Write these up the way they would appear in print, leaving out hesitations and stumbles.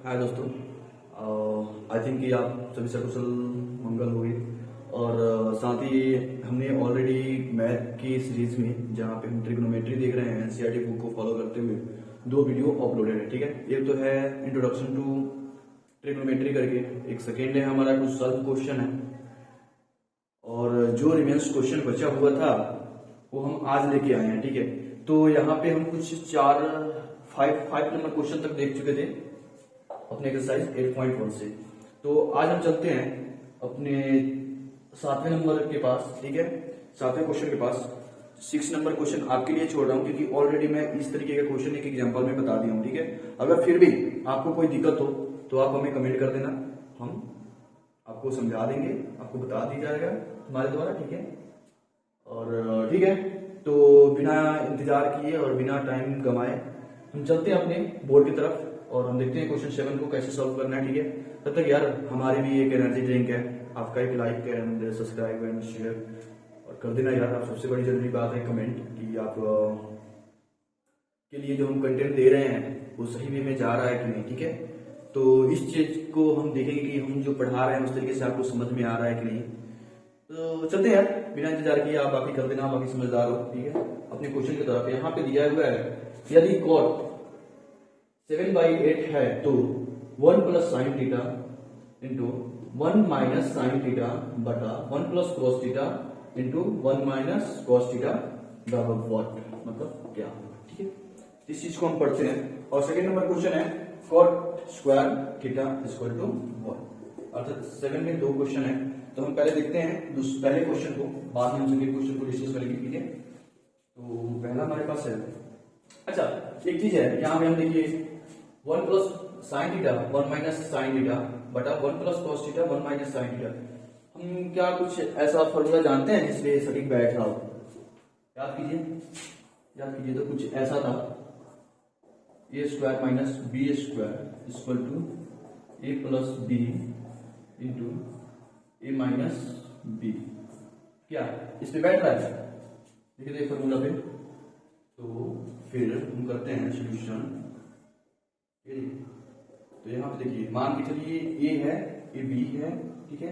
हाय दोस्तों। I think कि आप सभी सकुशल मंगल हुए और साथ ही हमने ऑलरेडी मैथ की सीरीज में जहाँ पे हम ट्रिग्नोमेट्री देख रहे हैं एनसीईआरटी बुक को फॉलो करते हुए 2 वीडियो अपलोडेड है। ठीक है, एक तो है इंट्रोडक्शन टू ट्रिग्नोमेट्री करके, एक सेकेंड है हमारा कुछ सॉल्व क्वेश्चन है और जो रिमेन्स क्वेश्चन बचा हुआ था वो हम आज लेके आए हैं। ठीक है, तो यहाँ पे हम कुछ 5 नंबर क्वेश्चन तक देख चुके थे अपने एक्सरसाइज 8.1 से। तो आज हम चलते हैं अपने 7वें नंबर के पास। ठीक है, 7वें क्वेश्चन के पास 6 नंबर क्वेश्चन आपके लिए छोड़ रहा हूँ क्योंकि ऑलरेडी मैं इस तरीके का क्वेश्चन एक एग्जांपल में बता दिया हूँ। ठीक है, अगर फिर भी आपको कोई दिक्कत हो तो आप हमें कमेंट कर देना, हम आपको समझा देंगे, आपको बता दिया जाएगा हमारे द्वारा। ठीक है, और ठीक है, तो बिना इंतजार किए और बिना टाइम गंवाए हम चलते हैं अपने बोर्ड की तरफ और हम देखते हैं क्वेश्चन 7 को कैसे सॉल्व करना है। ठीक है, तब तक यार हमारी भी एक एनर्जी ड्रिंक है, आपका एक like and subscribe and share और कर देना यार। आप सबसे बड़ी जरूरी बात है कमेंट कि आप के लिए जो हम कंटेंट दे रहे हैं वो सही वे में जा रहा है कि नहीं। ठीक है, तो इस चीज को हम देखेंगे कि हम जो पढ़ा रहे हैं उस तरीके से आपको समझ में आ रहा है कि नहीं। तो चलते हैं यार, बिना इंतजार किए आप बाकी कर देना, बाकी समझदार हो। ठीक है, अपने क्वेश्चन की तरफ यहाँ पे दिया हुआ है यदि cot 7/8 है तो 1 plus sine theta into 1 minus sign theta बटा 1 plus cos theta into 1 minus cos theta बराबर व्हाट, मतलब क्या। ठीक है, इस चीज को हम पढ़ते हैं और सेकंड नंबर क्वेश्चन है cot square theta equal to 1। अर्थात 7 में 2 क्वेश्चन है, तो हम पहले देखते हैं पहले क्वेश्चन को, बाद में हम सेकंड क्वेश्चन को डिस्कस करेंगे। ठीक है, तो पहला हमारे पास है, अच्छा एक चीज है यहाँ पे हम देखिए 1 plus sine theta 1 minus sign theta बटा 1 plus cos theta 1 minus sine theta. हम क्या कुछ ऐसा फॉर्मूला जानते हैं जिसपे सटीक बैठ रहा हो? याद कीजिए तो कुछ ऐसा था, A square minus B square equal to A plus B into A minus B. क्या इस पे बैठ रहा है? देखिए फॉर्मूला पे, तो फिर हम करते हैं सोल्यूशन। तो यहाँ पे देखिए मान के चलिए ए है, ए बी है, ठीक है,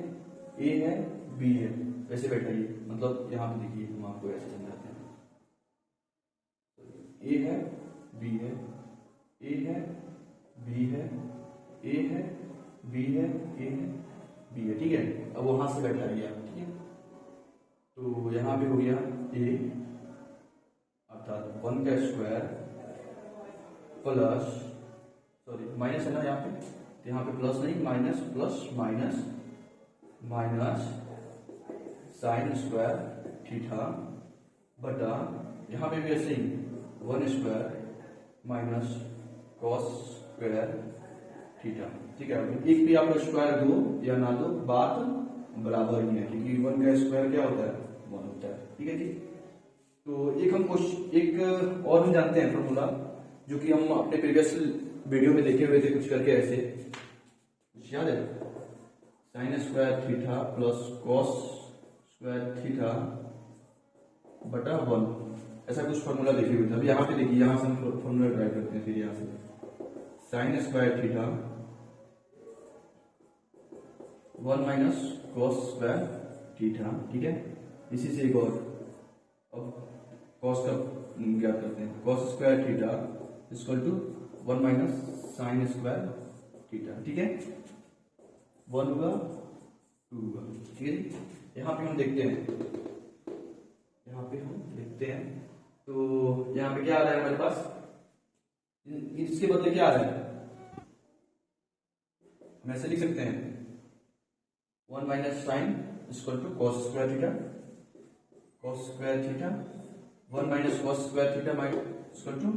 ए है बी है, ऐसे बैठाइए। मतलब यहाँ पे देखिए हम आपको ऐसे समझाते हैं, ए है बी है, ए है बी है, ए है बी है, ए है बी है। ठीक है, अब वहां से बैठाइए आप। ठीक है, तो यहाँ पे हो गया ए अर्थात 1 का स्क्वायर प्लस, सॉरी माइनस है ना यहाँ पे, तो यहाँ पे प्लस नहीं minus, plus minus minus sine square theta बटा यहाँ पे भी ऐसे ही 1 square minus cos square theta. ठीक है, एक भी आप स्क्वायर दो या ना दो बात बराबर ही है क्योंकि 1 का स्क्वायर क्या होता है 1 होता है। ठीक है जी, तो एक और हम जानते हैं फॉर्मूला जो कि हम अपने प्रीवियस वीडियो में देखे हुए थे कुछ करके ऐसे, कुछ याद है? Sign square theta plus cos square theta बटा 1, ऐसा कुछ फॉर्मूला देखे हुए थे। अभी यहाँ पे देखिए, यहाँ से हम फॉर्मूला ट्राई करते हैं। फिर यहाँ से sign square theta 1 minus cos square theta. ठीक है, इसी से एक और, अब कॉस का ज्ञात करते हैं, cos square theta equal to 1 minus sine square theta. ठीक है, 1 हुआ 2 हुआ। ठीक है जी, यहाँ पे हम देखते हैं, तो यहाँ पे क्या आ रहा है हमारे पास, इसके बदले क्या आ रहा है, हम ऐसे लिख सकते हैं 1 minus sine equal to cos square theta, cos square theta 1 minus cos square theta equal to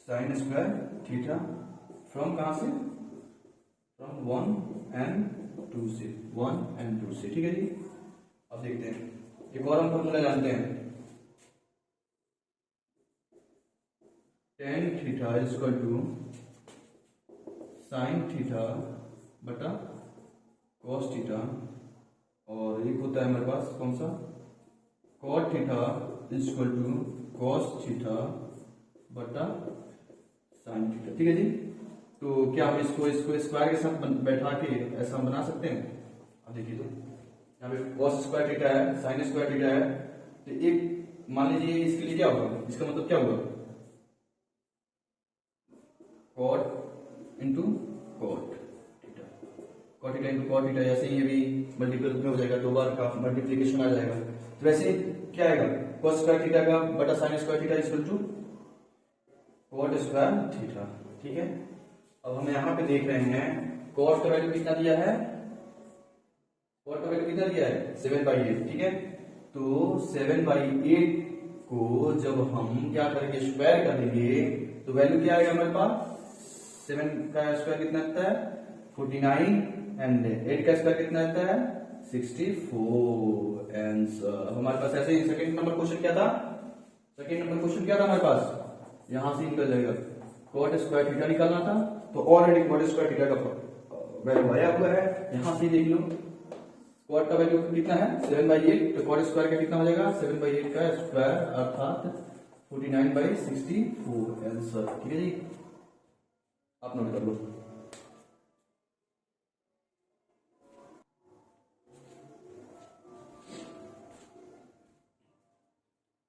sine square theta from कहां से, फ्रॉम 1 एंड 2 से, 1 एंड 2 से। ठीक है जी, अब देखते हैं एक और हम फॉर्मूला जानते हैं, tan theta equal to sine theta बटा कॉस थीटा, और एक होता है हमारे पास कौन सा, cot theta equal to cos theta बटा साइन थीटा। ठीक है जी, तो क्या हम इसको स्क्वायर के साथ बैठा के ऐसा बना सकते हैं? अब देखिए, तो यहाँ पे cos स्क्वायर थीटा है, sin स्क्वायर थीटा है, तो एक मान लीजिए इसके लिए क्या होगा, इसका मतलब क्या होगा, cot into cot theta, cot theta into cot theta. ऐसे ही ये भी मल्टीपल में हो जाएगा, दो बार का मल्टीप्लीकेशन आ जाएगा। तो वैसे क्या आएगा, cos स्क्वायर थीटा का बटा sin square theta equal to cot square theta. ठीक है, अब हम यहाँ पे देख रहे हैं cos का वैल्यू कितना दिया है, cot का वैल्यू कितना दिया है 7/8। ठीक है, तो 7/8 को जब हम क्या करेंगे, स्क्वायर कर देंगे, तो वैल्यू क्या आएगा हमारे पास, 7 का स्क्वायर कितना आता है 49 एंड 8 का स्क्वायर कितना आता है 64। आंसर हमारे पास ऐसे ही सेकंड नंबर क्वेश्चन क्या था, सेकंड नंबर क्वेश्चन क्या था हमारे पास, यहां से निकल जाएगा cot स्क्वायर थीटा निकालना था, तो ऑलरेडी cot स्क्वायर थीटा का वैल्यू आया हुआ है, यहां से देख लो cot का वैल्यू कितना है 7/8, तो cot स्क्वायर का कितना हो जाएगा 7/8 का स्क्वायर अर्थात 49/64 आंसर। ठीक है जी, आप नोट कर लो।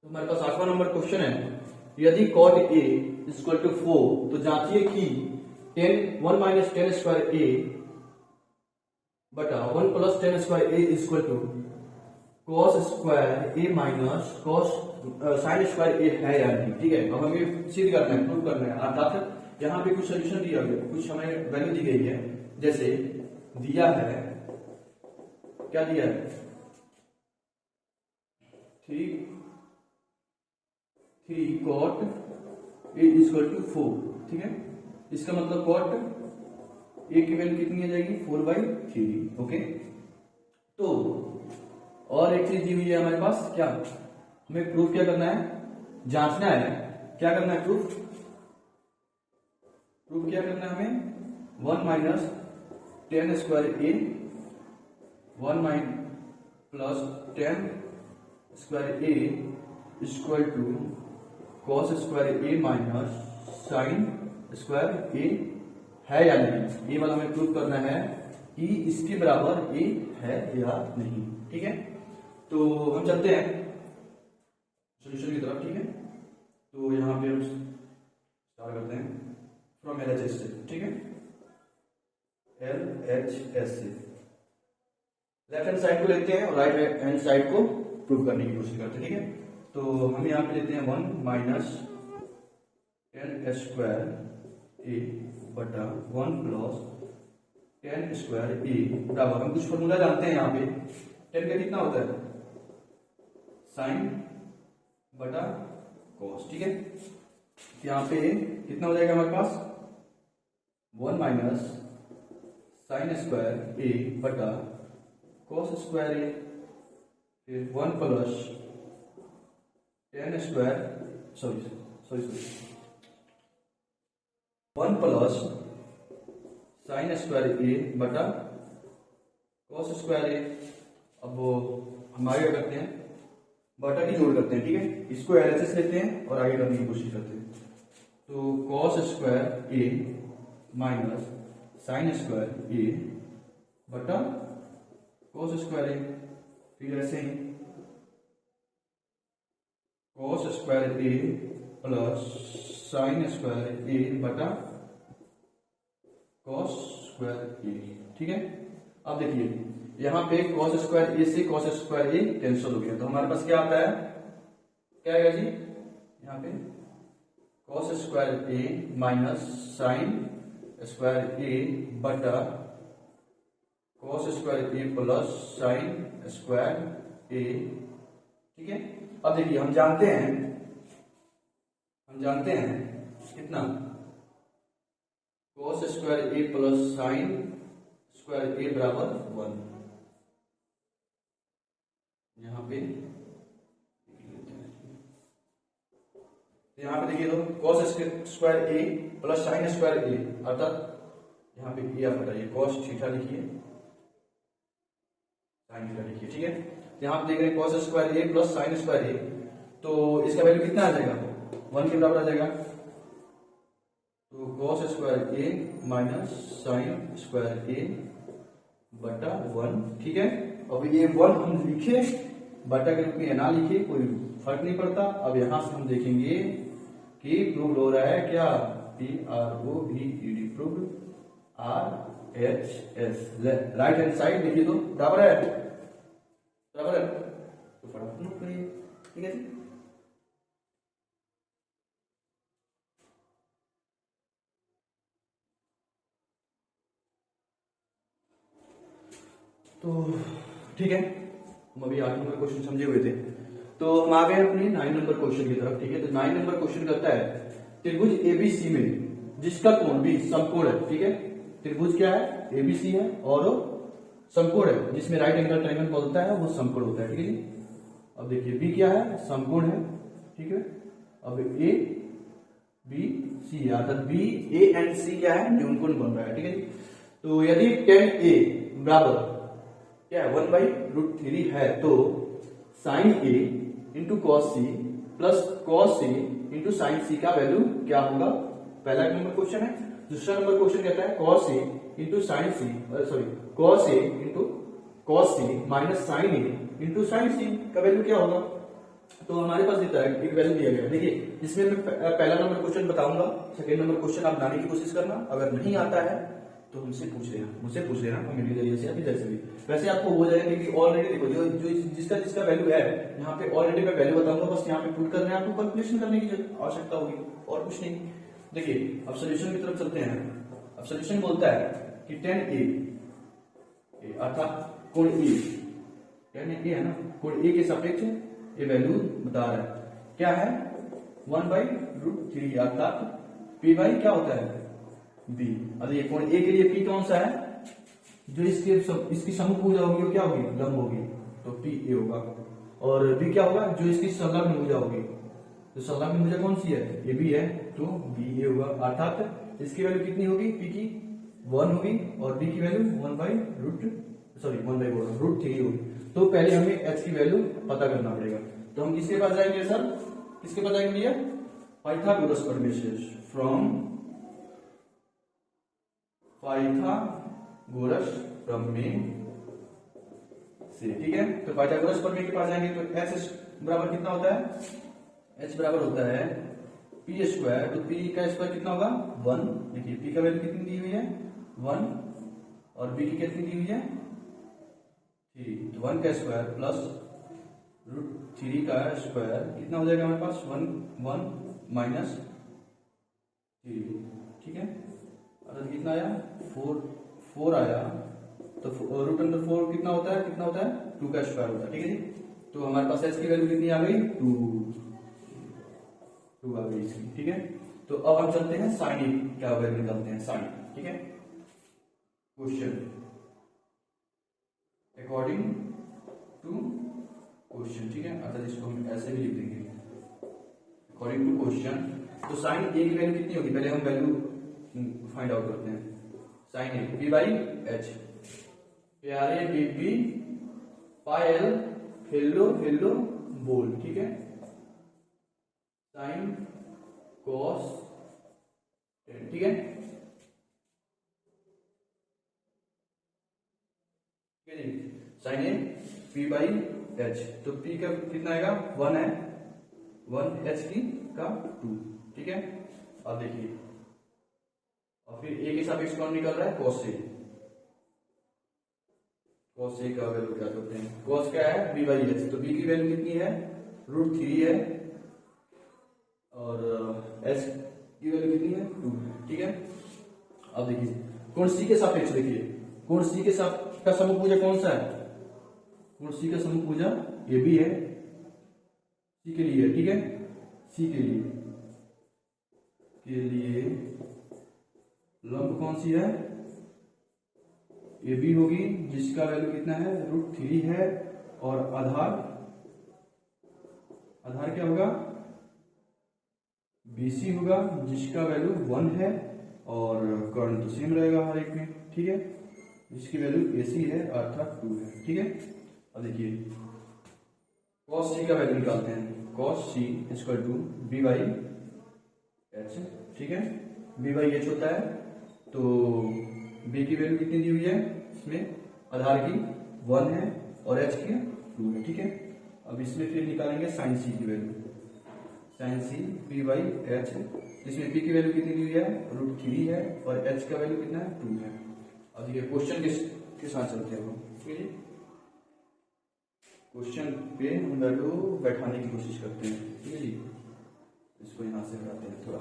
तो हमारे पास 8वां नंबर क्वेश्चन है, यदि cot a इक्वल टू 4 तो जांचिए कि 1 माइनस 10 स्क्वायर a बटा 1 plus 10 square a equal to cos square a minus cos sin square a है या नहीं। ठीक है, अब हमें सिद्ध करना है, प्रूव करना है, अर्थात यहाँ पे कुछ सोल्यूशन दिया गया, कुछ हमें वैल्यू दी गई है, जैसे दिया है, क्या दिया है 3 cot a इक्वल टू 4। ठीक है, इसका मतलब cot a की वैल्यू कितनी आ जाएगी 4/3। ओके, तो और एक चीज दी हुई है हमारे पास, क्या हमें प्रूफ क्या करना है, जांचना है, क्या करना है प्रूफ क्या करना है हमें 1 minus 10 square a 1 plus 10 square a equal to cos square a minus sin square a है या नहीं, ये वाला हमें प्रूफ करना है कि इसके बराबर a है या नहीं। ठीक है, तो हम चलते हैं सॉल्यूशन की तरफ। ठीक है, तो यहाँ पे हम स्टार्ट करते हैं फ्रॉम LHS से। ठीक है, LHS से लेफ्ट हैंड साइड को लेते हैं और राइट हैंड साइड को प्रूव करने की कोशिश करते हैं। ठीक है, तो हम यहाँ पे लेते हैं 1 माइनस 10 स्क्वायर a बटा 1 प्लस 10 स्क्वायर a बराबर, हम कुछ फॉर्मूला जानते हैं यहाँ पे, 10 का कितना होता है साइन बटा कॉस। ठीक है, यहाँ पे कितना हो जाएगा हमारे पास 1 माइनस साइन स्क्वायर ए बटा कॉस स्क्वायर ए, फिर 1 plus 10 square 1 plus sine square A बटा कॉस स्क्वायर ए। अब हम आगे करते हैं, बटा की जोड़ करते हैं। ठीक है, इसको LHS लेते हैं और आगे करने की कोशिश करते हैं, तो cos square A minus sine square A बटा कॉस स्क्वायर ए, फिर ऐसे ही cos square A plus sine square A बटा कॉस स्क्वायर ए। ठीक है, अब देखिए यहाँ पे cos स्क्वायर ए से cos स्क्वायर ए कैंसिल हो गया, तो हमारे पास क्या आता है, क्या आएगा जी, यहाँ पे cos square A minus sine square A बटा cos स्क्वायर ए प्लस साइन स्क्वायर ए। ठीक है, अब देखिए हम जानते हैं कितना cos स्क्वायर ए प्लस साइन स्क्वायर ए बराबर 1। यहाँ पे देखिए, तो cos स्क्वायर ए प्लस साइन स्क्वायर ए, अर्थात यहाँ पे ए आप बताइए cos थीटा लिखिए, साइन थीटा लिखिए। ठीक है, यहाँ पे देख रहे हैं cos स्क्वायर ए प्लस साइन स्क्वायर ए, तो इसका वैल्यू कितना आ जाएगा 1 के बराबर आ जाएगा। तो cos square A minus sine square A बटा 1, ठीक है। अब ये 1 हम लिखे बटा के रूप में ना लिखे कोई फर्क नहीं पड़ता। अब यहां से हम देखेंगे कि प्रूव हो रहा है क्या, PROVED prove RHS। Right hand side देखिए तो बराबर है, बराबर है, तो फटाफट नोट करिए, ठीक है जी। तो ठीक है, हम अभी 8 नंबर क्वेश्चन समझे हुए थे, तो हम आ गए अपने 9 नंबर क्वेश्चन की तरफ, ठीक है। तो 9 नंबर क्वेश्चन करता है त्रिभुज एबीसी में जिसका कोण भी समकोण है, ठीक है। त्रिभुज क्या है, एबीसी है और समकोण है, जिसमें राइट एंगल ट्रायंगल बोलता है वो समकोण होता है, ठीक है जी। अब देखिए बी क्या है, समकोण है, ठीक है। अब ए बी सी अर्थात बी ए एंड सी क्या है, न्यूनकोण बन रहा है, ठीक है जी। तो यदि tan ए बराबर क्या है 1/√3 है तो sine A into cos C plus cos C into sine C का वैल्यू क्या होगा, पहला नंबर क्वेश्चन है। दूसरा नंबर क्वेश्चन कहता है cos A into sine C, sorry cos A into cos C minus sign A into sine C का value क्या होगा। तो हमारे पास देता है एक वैल्यू दिया गया है, देखिए जिसमें मैं पहला नंबर क्वेश्चन बताऊंगा, सेकंड नंबर क्वेश्चन आप बनाने की कोशिश करना, अगर नहीं आता है तो हमसे पूछ लेना, मुझसे पूछ लेना कमेंट के जरिए से या फिर जैसे भी, वैसे आपको हो जाएगा क्योंकि ऑलरेडी देखो जो जो जिसका जिसका वैल्यू है यहाँ पे ऑलरेडी मैं वैल्यू बताऊंगा, बस यहाँ पे पुट करना है, आपको कैलकुलेशन करने की आवश्यकता होगी और कुछ नहीं। देखिए अब सोल्यूशन की तरफ चलते हैं। अब सोल्यूशन बोलता है कि tan ए अर्थात कोण ए, tan ए है ना, कोण ए के सापेक्ष ये वैल्यू बता रहा है क्या है 1/√3 अर्थात P बाई क्या होता है B। अब ये कोण ए के लिए P कौन सा है, जो इसकी समभुजा होगी वो क्या होगी, लंब होगी, तो P A होगा। और B क्या होगा, जो इसकी संलग्न भुजा होगी, तो संलग्न भुजा कौन सी है, AB है, तो B A होगा। अर्थात इसकी वैल्यू कितनी होगी, P की 1 होगी और B की वैल्यू 1/√3 होगी। तो पहले हमें H की वैल्यू पता करना पड़ेगा, तो हम किसके पास जाएंगे सर, किसके पास जाएंगे भैया, पाइथागोरस प्रमेय, फ्रॉम पाइथागोरस प्रमेय से, ठीक है। तो पाइथागोरस प्रमेय के पास जाएंगे तो H बराबर कितना होता है, H बराबर होता है P स्क्वायर, तो P का स्क्वायर कितना होगा 1, देखिए P का वैल्यू कितनी दी हुई है 1 और B की कितनी दी हुई है 3, तो 1 का स्क्वायर प्लस √3 का स्क्वायर कितना हो जाएगा हमारे पास 1 माइनस 3, ठीक है। अर्थात कितना आया 4 आया, तो √4 कितना होता है 2 का स्क्वायर होता है, ठीक है जी। तो हमारे पास h की वैल्यू कितनी आ गई 2 आ गई इसकी, ठीक है। तो अब हम चलते हैं साइन ए क्या वैल्यू निकालते हैं साइन, ठीक है। क्वेश्चन अकॉर्डिंग टू क्वेश्चन, ठीक है, अर्थात इसको हम ऐसे भी लिख देंगे अकॉर्डिंग टू क्वेश्चन। तो साइन ए की वैल्यू कितनी होगी, पहले हम वैल्यू फाइंड आउट करते हैं। Sine A P by H, प्यारे बीबी पायल हेलो हेलो बोल, ठीक है। साइन कॉस, ठीक है, sine A P by H, तो P का कितना आएगा 1 है, 1 H की का 2, ठीक है। अब देखिए और फिर ए के सापेक्ष कौन निकल रहा है cos A, cos A का वैल्यू क्या करते हैं, cos क्या है B बाई H, तो B की वैल्यू कितनी है √3 है और H की वैल्यू कितनी है 2, ठीक है। अब देखिए कोण C के सापेक्ष, देखिए कोण C के साथ का समभुजा कौन सा है, कोण C का समभुजा AB है, C के लिए, ठीक है, C के लिए लंब कौन सी है ए बी होगी, जिसका वैल्यू कितना है √3 है और आधार क्या होगा BC होगा, जिसका वैल्यू 1 है और कर्ण तो सेम रहेगा हर एक में, ठीक है, जिसकी वैल्यू AC है अर्थात 2 है, ठीक है। अब देखिए cos C का वैल्यू निकालते हैं, cos C इक्वल टू B बाई H, ठीक है। बी बाई एच होता है। तो बी की वैल्यू कितनी दी हुई है इसमें, आधार की 1 है और एच की 2 है, ठीक है। अब इसमें फिर निकालेंगे साइन सी की value, sine C B by H है। इसमें बी की वैल्यू कितनी दी हुई है, √3 है और एच का वैल्यू कितना है, 2 है। अब देखिए क्वेश्चन के साथ चलते हैं हम, ठीक है। क्वेश्चन पे हम वैल्यू बैठाने की कोशिश करते हैं, ठीक है जी। इसको यहां से हटाते हैं थोड़ा।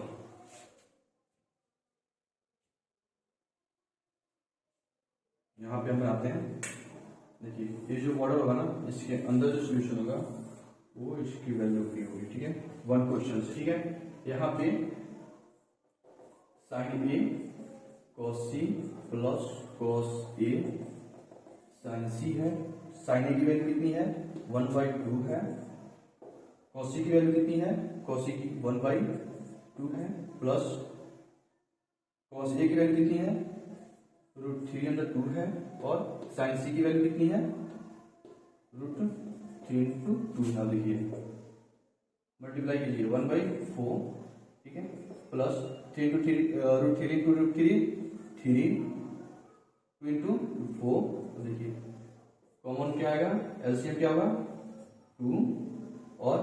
यहाँ पे हम बनाते हैं, देखिए ये जो मॉडल होगा ना, इसके अंदर जो सोल्यूशन होगा वो इसकी वैल्यू की होगी, ठीक है। 1 क्वेश्चन से, ठीक है। यहाँ पे sign A cos C plus cos A sign सी है। साइन ए की वैल्यू कितनी है, 1/2 है। कॉस सी की वैल्यू कितनी है, कॉस सी की 1/2 है, प्लस कॉस ए की वैल्यू कितनी है, √3/2 है, और साइन सी की वैल्यू कितनी है, √3/2। ना देखिए मल्टीप्लाई कीजिए 1/4, ठीक है, प्लस 3 × 3 √3 3 2 × 4। तो देखिए कॉमन क्या आएगा, एलसीएम क्या होगा, 2 और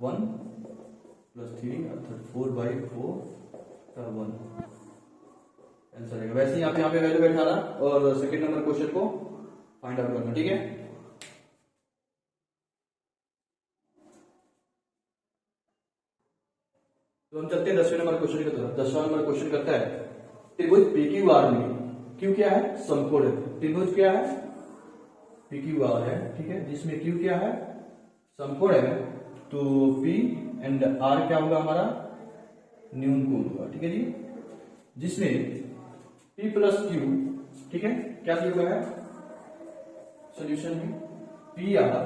1 प्लस 3 अर्थात 4/4 का 1 आंसर आएगा। वैसे ही आप यहाँ पे वैल्यू बैठा रहा और सेकंड नंबर क्वेश्चन को फाइंड आउट करना, ठीक है। तो हम चलते हैं 10वें नंबर क्वेश्चन की तरफ। 10वां नंबर क्वेश्चन करता है त्रिभुज PQR में Q क्या है, समकोण है। त्रिभुज क्या है, PQR है, ठीक है, जिसमें Q क्या है, समकोण है। तो P एंड R क्या होगा हमारा, न्यून कोण होगा, ठीक है जी। जिसमें P प्लस Q, ठीक है, क्या दिया हुआ है सोल्यूशन में, PR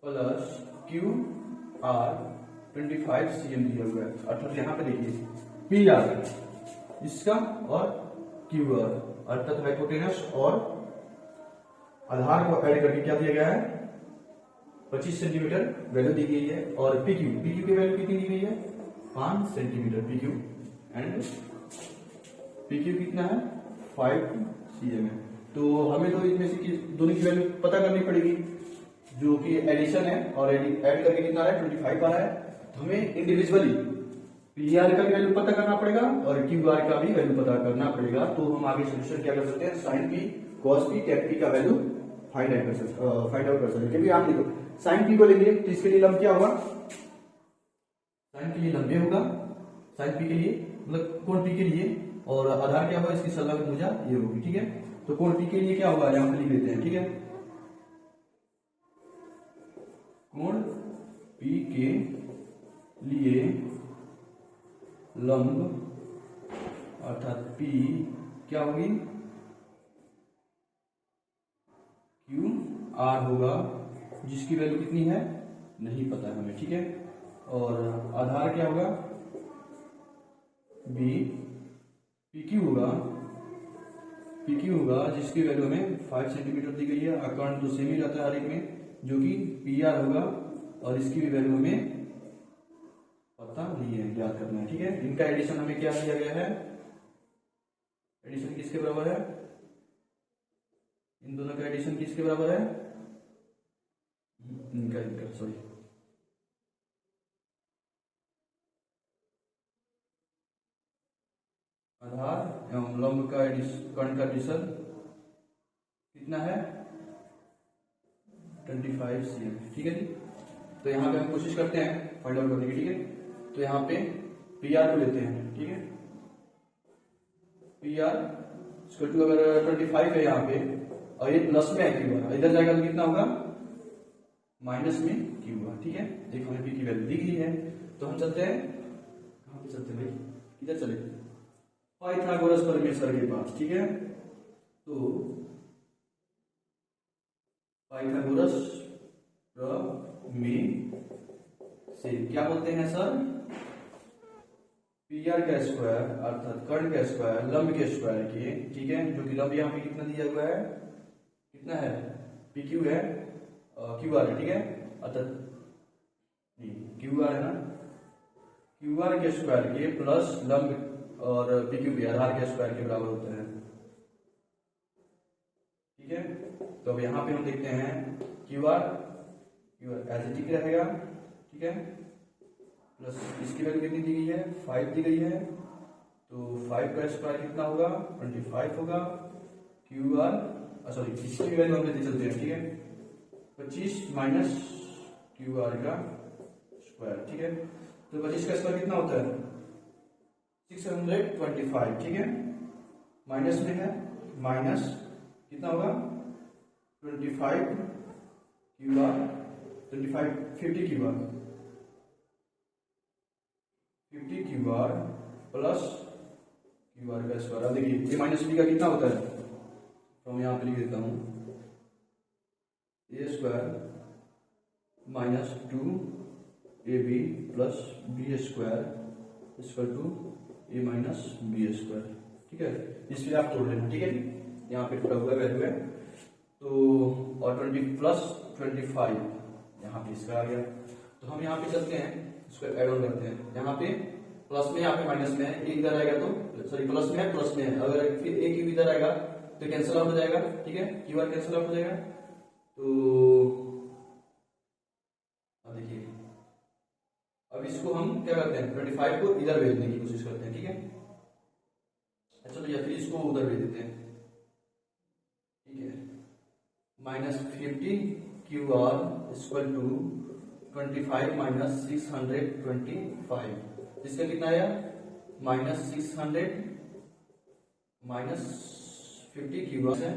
प्लस QR 25 cm दिया हुआ है। अर्थात यहाँ पे देखिए PR इसका और QR अर्थात हाइपोटेनस और आधार को ऐड करके क्या दिया गया है, 25 सेंटीमीटर वैल्यू दी गई है। और PQ की वैल्यू कितनी दी गई है, 5 सेंटीमीटर PQ, एंड PQ कितना है, 5 cm है। तो हमें तो इनमें से दोनों की वैल्यू पता करनी पड़ेगी, जो कि एडिशन है और ऐड करके कितना आ रहा है, 25 आ रहा है। तो हमें इंडिविजुअली PR का भी वैल्यू पता करना पड़ेगा और QR का भी वैल्यू पता करना पड़ेगा। तो हम आगे सोल्यूशन क्या कर सकते हैं, sine P cos P tan P का वैल्यू फाइंड आउट कर सकते हैं। क्योंकि आप देखो साइन P को लेंगे तो इसके लिए लंब क्या होगा, साइन के लिए लंबे होगा, साइन P के लिए मतलब कोण P के लिए, और आधार क्या होगा, इसकी संलग्न भुजा ये होगी, ठीक है। तो कोण P के लिए क्या होगा, यहां पे लिख देते हैं, ठीक है। कोण P के लिए लंब अर्थात P क्या होगी, QR होगा, जिसकी वैल्यू कितनी है नहीं पता है हमें, ठीक है। और आधार क्या होगा, PQ होगा जिसकी वैल्यू हमें 5 सेंटीमीटर दी गई है। आकर्ण तो सेम ही रहता है हर एक में, जो कि PR होगा, और इसकी भी वैल्यू हमें पता नहीं है, याद करना है, ठीक है। इनका एडिशन हमें क्या दिया गया है, एडिशन किसके बराबर है, इन दोनों का एडिशन किसके बराबर है, इनका सॉरी आधार एवं लंब का कर्ण का एडिशन कितना है, 25 cm, ठीक है जी। तो यहाँ पे हम कोशिश करते हैं फाइंड आउट करने की, ठीक है। तो यहाँ पे PR को लेते हैं, ठीक है। PR इसको टू अगर 25 है यहाँ पे और ये प्लस में है QR, इधर जाएगा तो कितना होगा, माइनस में QR, ठीक है। देखो हमें P की वैल्यू दी गई है। तो हम चलते हैं, कहाँ पे चलते हैं भाई, किधर चले, पाइथागोरस परमेश्वर के पास, ठीक है। तो पाइथागोरस में से क्या बोलते हैं सर, PR का स्क्वायर अर्थात कर्ण का स्क्वायर लंब के स्क्वायर की, ठीक है। जो कि लंब यहाँ पे कितना दिया हुआ है, कितना है, PQ है, QR है, ठीक है। अर्थात QR है ना, क्यू आर के स्क्वायर के प्लस लंब और पी क्यू बी आधार के स्क्वायर के बराबर होता है। ठीक है, तो अब यहाँ पे हम देखते हैं क्यू आर एज इट रहेगा। ठीक है, प्लस इसकी वैल्यू कितनी दी गई है, 5 दी गई है, तो 5 का स्क्वायर कितना होगा, 25 होगा। क्यू आर सॉरी इसकी वैल्यू हम लेते चलते हैं। ठीक है, 25 माइनस क्यू आर का स्क्वायर। ठीक है, तो 25 का स्क्वायर कितना होता है, 625। ठीक है, माइनस में है, माइनस कितना होगा 25 Q R 50 Q are 50 Q are plus Q R का स्क्वायर। अब देखिए ये माइनस बी का कितना होता है, तो मैं यहाँ पे लिख देता हूँ A square minus 2ab plus B square equal to A minus B square. ठीक है, इसलिए आप तोड़ लेना। ठीक है, यहाँ पे टूटा हुआ वैल्यू है, तो और 20 प्लस 25 यहाँ पे इसका आ गया। तो हम यहाँ पे चलते हैं, इसको ऐड ऑन करते हैं। यहाँ पे प्लस में, यहाँ पे माइनस में है, एक इधर आएगा तो सॉरी प्लस में है, प्लस में है, अगर फिर एक इधर आएगा तो कैंसिल आउट हो जाएगा। ठीक है, क्यू आर कैंसिल आउट हो जाएगा। तो अब देखिए, अब इसको हम क्या करते हैं, 25 को इधर भेजने की कोशिश करते हैं। ठीक है, अच्छा तो या फिर इसको उधर भेज देते हैं। ठीक है, minus 50 Q R equal to 25 minus 625, इसका कितना आया माइनस 600 माइनस 50 क्यू आर है,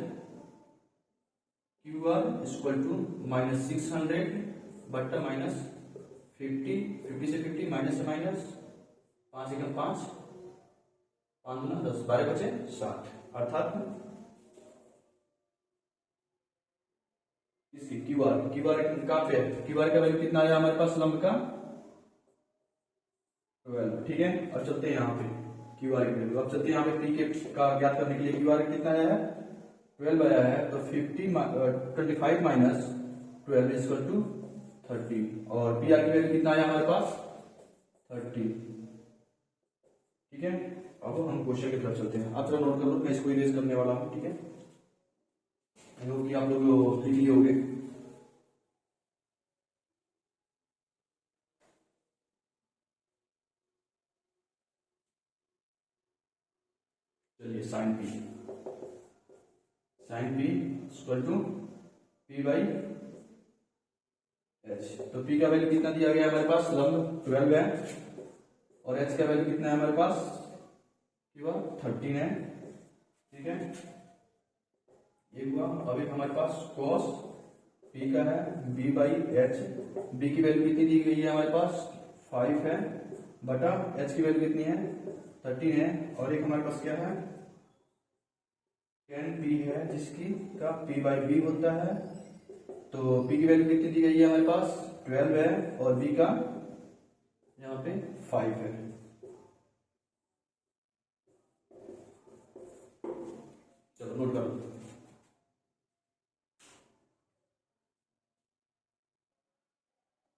Q R equal to minus 600 बट्टा माइनस 50 से 50 माइनस से माइनस 5 एकम 5 5 गुना 10 12 बचे 60, अर्थात इसकी क्यू आर कहाँ पे है, क्यू आर का वैल्यू कितना आया हमारे पास लंब का 12। ठीक है, अब चलते हैं यहाँ पे क्यू आर की वैल्यू। अब चलते हैं यहाँ पे पी के का ज्ञात करने के लिए, क्यू आर कितना आया है 12 आया है, तो 25 माइनस 12 इक्वल टू 30 और पी आर की वैल्यू कितना आया हमारे पास 30। ठीक है, अब हम क्वेश्चन की तरफ चलते हैं। आप थोड़ा नोट कर लो, मैं इसको इरेज करने वाला हूँ। ठीक है, कि आप लोग लिख लिए होंगे। चलिए sine P equal to P by H. तो पी का वैल्यू कितना दिया गया हमारे पास, लंब 12 है, और एच का वैल्यू कितना है हमारे पास, क्यों 13 है। ठीक है, ये हुआ। अभी हमारे पास cos p का है b बाई एच, b की वैल्यू कितनी दी गई है हमारे पास 5 है, बटा h की वैल्यू कितनी है 13 है, और एक हमारे पास क्या है tan p है, जिसकी का p बाई b होता है। तो p की वैल्यू कितनी दी गई है हमारे पास 12 है, और b का यहाँ पे 5 है। चलो नोट करो।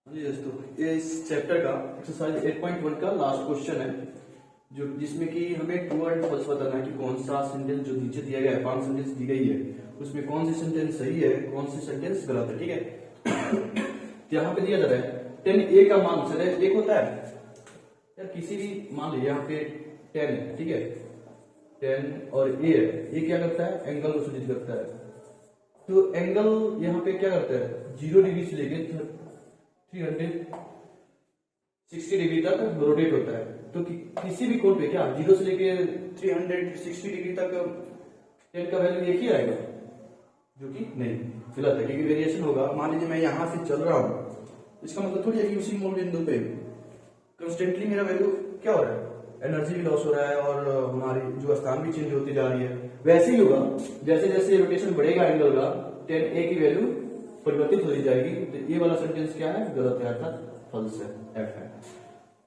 जी दोस्तों, ये इस चैप्टर का एक्सरसाइज 8.1 का लास्ट क्वेश्चन है, जो जिसमें कि हमें ट्रू और फॉल्स बताना है कि कौन सा सेंटेंस जो नीचे दिया गया है, 5 सेंटेंस दी गई है, उसमें कौन सी सेंटेंस सही है, कौन सी सेंटेंस गलत है। ठीक है, तो यहाँ पे दिया जा रहा है 10a का मान सर 1 होता है यार, किसी भी मान लीजिए यहाँ पे 10 है। ठीक है, 10 और a है, ये क्या करता है एंगल को सूचित करता है। तो एंगल यहाँ पे क्या करता है 0 डिग्री से लेके 360 डिग्री तक रोटेट होता है। तो किसी भी कोण पे क्या 0 से लेके 360 डिग्री तक 10 का वैल्यू एक ही आएगा, जो कि नहीं गलत है, क्योंकि वेरिएशन होगा। मान लीजिए मैं यहां से चल रहा हूं, इसका मतलब थोड़ी है कि उसी मूल बिंदु पे कंस्टेंटली मेरा वैल्यू क्या हो रहा है, एनर्जी भी लॉस हो रहा है और हमारी जो स्थान भी चेंज होती जा रही है। वैसे ही होगा, जैसे जैसे रोटेशन बढ़ेगा एंगल का 10a की वैल्यू परिवर्तित हो जाएगी। तो ये वाला सेंटेंस क्या है, गलत है, अर्थात फॉल्स है, एफ है।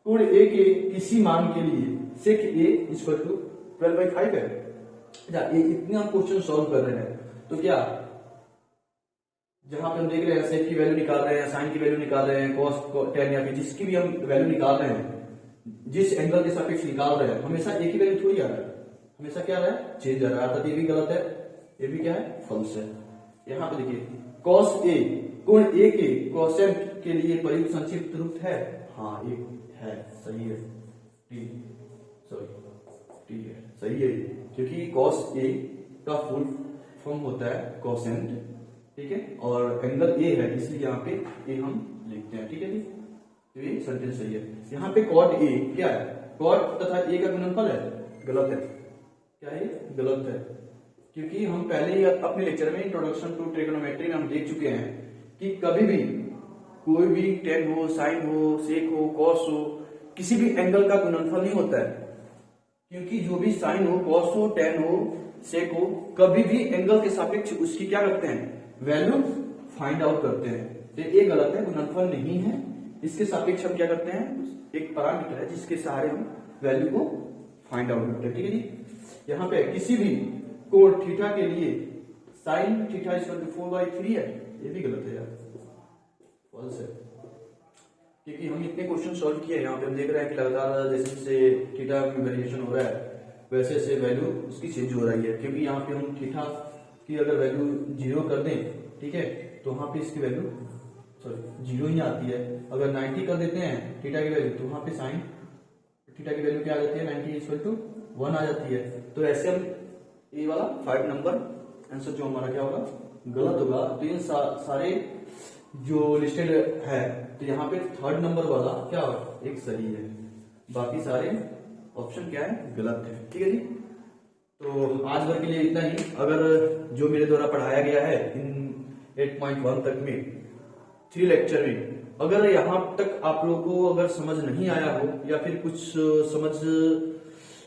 कोण ए के किसी मान के लिए सेक ए इक्वल टू 12/5 है। ये इतना क्वेश्चन सॉल्व कर रहे हैं, तो क्या जहां पे हम देख रहे हैं सेक की वैल्यू निकाल रहे हैं, साइन की वैल्यू निकाल रहे हैं, cos 10 या फिर जिसकी भी हम वैल्यू निकाल रहे हैं, जिस एंगल के सापेक्ष निकाल रहे हैं हमेशा एक ही वैल्यू थोड़ी आ रहा है, हमेशा क्या आ रहा है, चेंज आ रहा है, अर्थात ये भी गलत है, ये भी क्या है, फॉल्स है। यहाँ पे देखिए cos A कोण A के कोसेंट के लिए प्रयुक्त संक्षिप्त रूप है, हाँ एक है, सही है, टी सॉरी टी है, सही है, क्योंकि cos A का फुल फॉर्म होता है कोसेंट, ठीक है, और एंगल A है इसलिए यहाँ पे A हम लिखते हैं, ठीक है जी, तो ये सेंटेंस सही है। यहाँ पे cot A क्या है, cot तथा A का गुणनफल है, गलत है, क्या है, गलत है, क्योंकि हम पहले ही अपने लेक्चर में इंट्रोडक्शन टू ट्रिग्नोमेट्री में हम देख चुके हैं कि कभी भी कोई भी टेन हो, साइन हो, सेक हो, कॉस हो, किसी भी एंगल का गुणनफल नहीं होता है, क्योंकि जो भी साइन हो, कॉस हो, टेन हो, सेक हो, कभी भी एंगल के सापेक्ष उसकी क्या करते हैं, वैल्यू फाइंड आउट करते हैं, तो ये गलत है, गुणनफल नहीं है, इसके सापेक्ष हम क्या करते हैं, एक पैरामीटर है जिसके सहारे हम वैल्यू को फाइंड आउट करते हैं, ठीक है जी। यहाँ पे किसी भी कोण थीटा के लिए साइन थीटा इक्वल टू 4/3 है, ये भी गलत है यार, फॉल्स है, क्योंकि हम इतने क्वेश्चन सॉल्व किए, यहाँ पे हम देख रहे हैं कि लगातार जैसे जैसे थीटा में वेरिएशन हो रहा है वैसे वैसे वैल्यू उसकी चेंज हो रही है, क्योंकि यहाँ पे हम थीटा की अगर वैल्यू 0 कर दें, ठीक है, तो वहां पे इसकी वैल्यू सॉरी 0 ही आती है, अगर 90 कर देते हैं थीटा की वैल्यू तो वहां पे साइन थीटा की वैल्यू क्या आ जाती है, 90 इक्वल टू 1 आ जाती है, तो ऐसे हम ये वाला 5 नंबर आंसर जो हमारा क्या होगा, गलत होगा। तो ये सारे जो लिस्टेड है, तो यहाँ पे 3rd नंबर वाला क्या होगा, एक सही है, बाकी सारे ऑप्शन क्या है, गलत है, ठीक है जी। तो आज भर के लिए इतना ही। अगर जो मेरे द्वारा पढ़ाया गया है इन 8.1 तक में 3 लेक्चर में, अगर यहाँ तक आप लोगों को अगर समझ नहीं आया हो या फिर कुछ समझ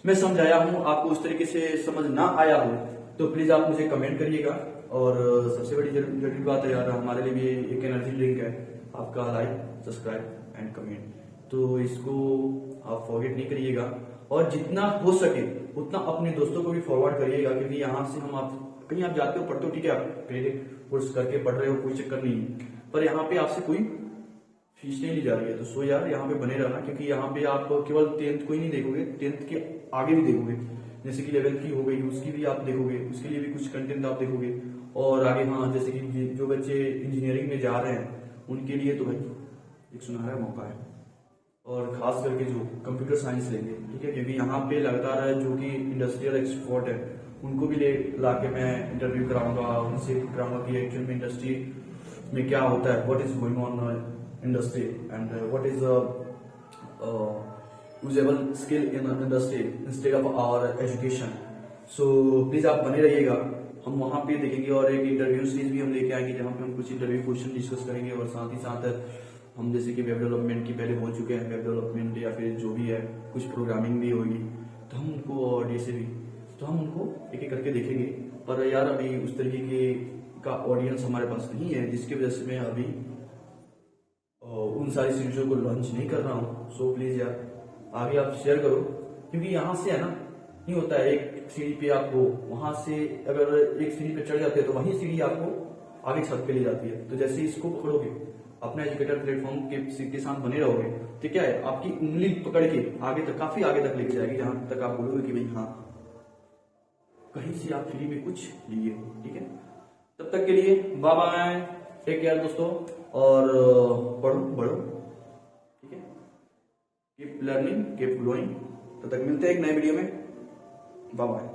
मैं समझाया हूं आपको उस तरीके से समझ ना आया हो, तो प्लीज आप मुझे कमेंट करिएगा। और सबसे बड़ी जरूरी बात है यार, हमारे लिए भी एक एनर्जी ड्रिंक है आपका लाइक, सब्सक्राइब एंड कमेंट, तो इसको आप फॉरगेट नहीं करिएगा, और जितना हो सके उतना अपने दोस्तों को भी फॉरवर्ड करिएगा, क्योंकि यहाँ से हम आप कहीं आप जाते हो, पढ़ते हो, ठीक है, आप क्रेडिट कोर्स करके पढ़ रहे हो, कोई चक्कर नहीं है, पर यहाँ पे आपसे कोई फीस नहीं ली जा रही है, तो सो यार यहाँ पे बने रहना, क्योंकि यहाँ पे आप केवल 10th को ही नहीं देखोगे, 10th के आगे भी देखोगे, जैसे कि 11th की हो गई उसकी भी आप देखोगे, उसके लिए भी कुछ कंटेंट आप देखोगे, और आगे हाँ जैसे कि जो बच्चे इंजीनियरिंग में जा रहे हैं उनके लिए तो भाई एक सुनहरा मौका है, और खास करके जो कंप्यूटर साइंस लेंगे, ठीक है, क्योंकि यहाँ पे लगातार जो कि इंडस्ट्रियल एक्सपोर्ट है उनको भी ला के मैं इंटरव्यू कराऊंगा, उनसे कराऊंगा कि एक्चुअल में इंडस्ट्री में क्या होता है, what is going on industry and what is usable skill in industry instead of our education. So please आप बने रहिएगा, हम वहाँ पे देखेंगे, और एक इंटरव्यू सीरीज भी हम लेके आएंगे जहाँ पे हम कुछ इंटरव्यू क्वेश्चन डिस्कस करेंगे, और साथ ही साथ हम जैसे कि वेब डेवलपमेंट की पहले बोल चुके हैं, वेब डेवलपमेंट या फिर जो भी है कुछ प्रोग्रामिंग भी होगी, तो हम उनको, और जैसे भी तो हम उनको एक एक करके देखेंगे, पर यार अभी उस तरीके के का ऑडियंस हमारे पास नहीं है, जिसकी वजह से मैं अभी उन सारी सीरीजों को लॉन्च नहीं कर रहा हूँ। सो प्लीज यार आगे आप शेयर करो, क्योंकि यहाँ से है ना नहीं होता है, एक सीढ़ी पे आप हो, वहां से अगर एक सीढ़ी पे चढ़ जाते हैं तो वही सीढ़ी आपको आगे छत पे ले जाती है, तो जैसे इसको पकड़ोगे अपना एजुकेटर प्लेटफॉर्म के साथ बने रहोगे, तो क्या है, आपकी उंगली पकड़ के आगे तक, काफी आगे तक लेके जाएगी, जहां तक आप बोलोगे कि भाई हाँ कहीं से आप फ्री में कुछ लिए, ठीक है। तब तक के लिए बाय बाय, टेक केयर दोस्तों, और पढ़ो बढ़ो, ठीक है, कीप लर्निंग कीप ग्रोइंग। तब तक मिलते हैं एक नए वीडियो में, बाय बाय।